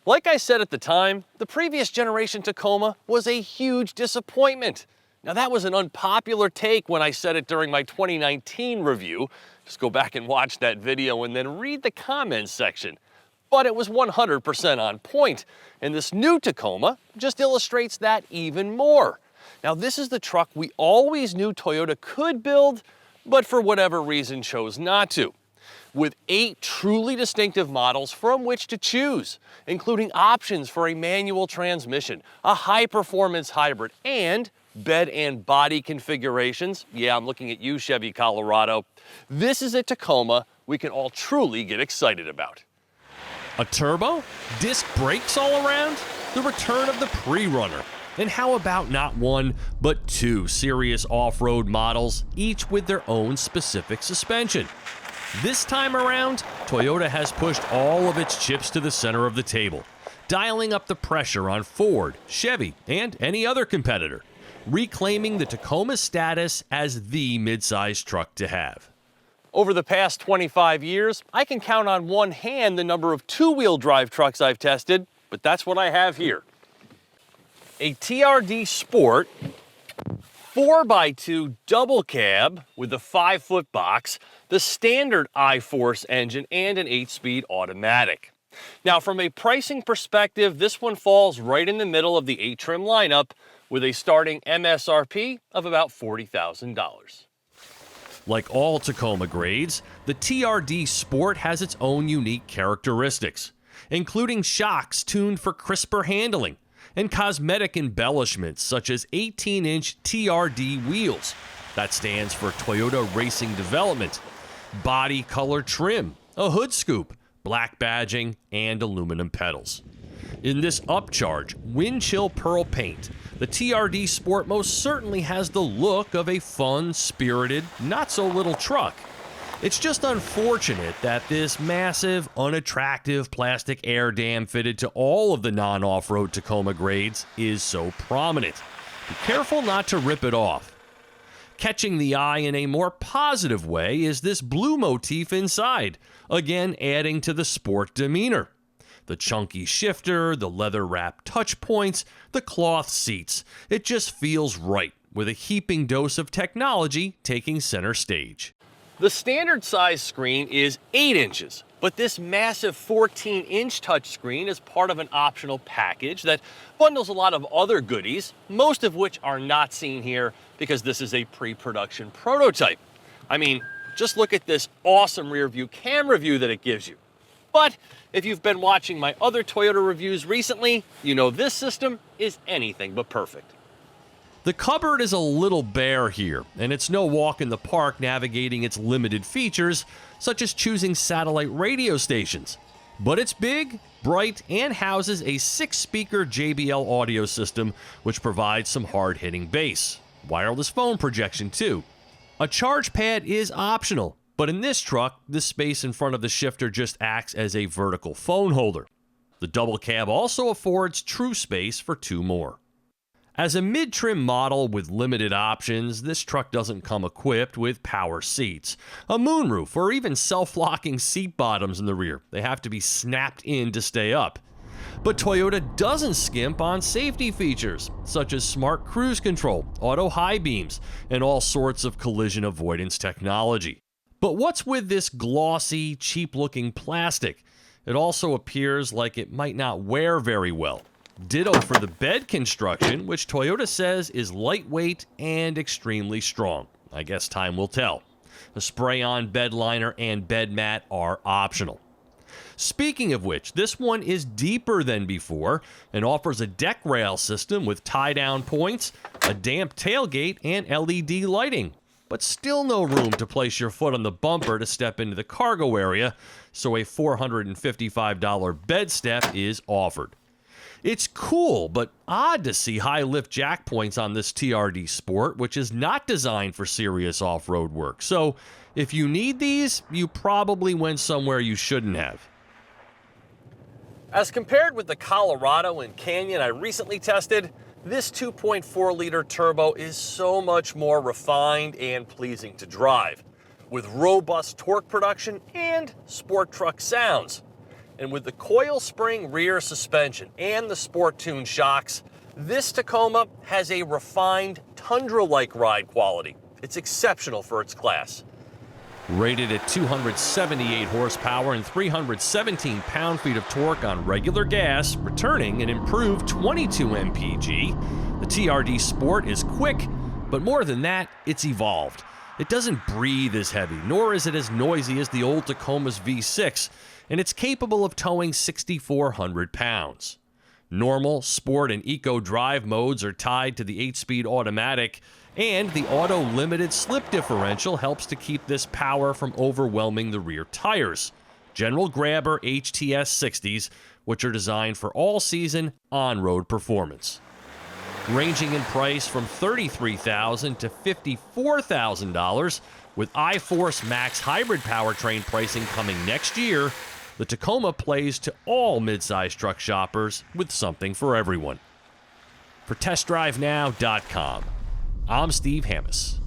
Like I said at the time, the previous generation Tacoma was a huge disappointment. Now that was an unpopular take when I said it during my 2019 review. Just go back and watch that video and then read the comments section. But it was 100% on point, and this new Tacoma just illustrates that even more. Now this is the truck we always knew Toyota could build, but for whatever reason chose not to. With 8 truly distinctive models from which to choose, including options for a manual transmission, a high-performance hybrid, and bed and body configurations. Yeah, I'm looking at you, Chevy Colorado. This is a Tacoma we can all truly get excited about. A turbo? Disc brakes all around? The return of the pre-runner. And how about not one, but 2 serious off-road models, each with their own specific suspension? This time around, Toyota has pushed all of its chips to the center of the table, dialing up the pressure on Ford, Chevy, and any other competitor, reclaiming the Tacoma's status as the mid-sized truck to have. Over the past 25 years, I can count on one hand the number of two-wheel drive trucks I've tested, but that's what I have here. A TRD Sport 4x2 double cab with a 5-foot box, the standard I-Force engine, and an 8-speed automatic. Now, from a pricing perspective, this one falls right in the middle of the 8-trim lineup with a starting MSRP of about $40,000. Like all Tacoma grades, the TRD Sport has its own unique characteristics, including shocks tuned for crisper handling, and cosmetic embellishments such as 18-inch TRD wheels. That stands for Toyota Racing Development, body color trim, a hood scoop, black badging, and aluminum pedals. In this upcharge, wind chill pearl paint, the TRD Sport most certainly has the look of a fun, spirited, not-so-little truck. It's just unfortunate that this massive, unattractive plastic air dam fitted to all of the non-off-road Tacoma grades is so prominent. Be careful not to rip it off. Catching the eye in a more positive way is this blue motif inside, again adding to the sport demeanor. The chunky shifter, the leather-wrapped touch points, the cloth seats. It just feels right, with a heaping dose of technology taking center stage. The standard size screen is 8 inches, but this massive 14-inch touchscreen is part of an optional package that bundles a lot of other goodies, most of which are not seen here because this is a pre-production prototype. I mean, just look at this awesome rear view camera view that it gives you. But if you've been watching my other Toyota reviews recently, you know this system is anything but perfect. The cupboard is a little bare here, and it's no walk in the park navigating its limited features, such as choosing satellite radio stations. But it's big, bright, and houses a 6-speaker JBL audio system, which provides some hard-hitting bass. Wireless phone projection, too. A charge pad is optional, but in this truck, the space in front of the shifter just acts as a vertical phone holder. The double cab also affords true space for 2 more. As a mid-trim model with limited options, this truck doesn't come equipped with power seats, a moonroof, or even self-locking seat bottoms in the rear. They have to be snapped in to stay up. But Toyota doesn't skimp on safety features, such as smart cruise control, auto high beams, and all sorts of collision avoidance technology. But what's with this glossy, cheap-looking plastic? It also appears like it might not wear very well. Ditto for the bed construction, which Toyota says is lightweight and extremely strong. I guess time will tell. A spray-on bed liner and bed mat are optional. Speaking of which, this one is deeper than before and offers a deck rail system with tie-down points, a damp tailgate, and LED lighting. But still no room to place your foot on the bumper to step into the cargo area, so a $455 bed step is offered. It's cool, but odd to see high lift jack points on this TRD Sport, which is not designed for serious off-road work. So if you need these, you probably went somewhere you shouldn't have. As compared with the Colorado and Canyon I recently tested, this 2.4-liter turbo is so much more refined and pleasing to drive, with robust torque production and sport truck sounds. And with the coil spring rear suspension and the Sport Tune shocks, this Tacoma has a refined Tundra-like ride quality. It's exceptional for its class. Rated at 278 horsepower and 317 pound-feet of torque on regular gas, returning an improved 22 mpg, the TRD Sport is quick, but more than that, it's evolved. It doesn't breathe as heavy, nor is it as noisy as the old Tacoma's V6, and it's capable of towing 6,400 pounds. Normal, Sport, and Eco drive modes are tied to the 8-speed automatic, and the auto-limited slip differential helps to keep this power from overwhelming the rear tires. General Grabber HTS 60s, which are designed for all-season on-road performance. Ranging in price from $33,000 to $54,000, with iForce Max hybrid powertrain pricing coming next year, the Tacoma plays to all midsize truck shoppers with something for everyone. For TestDriveNow.com, I'm Steve Hammis.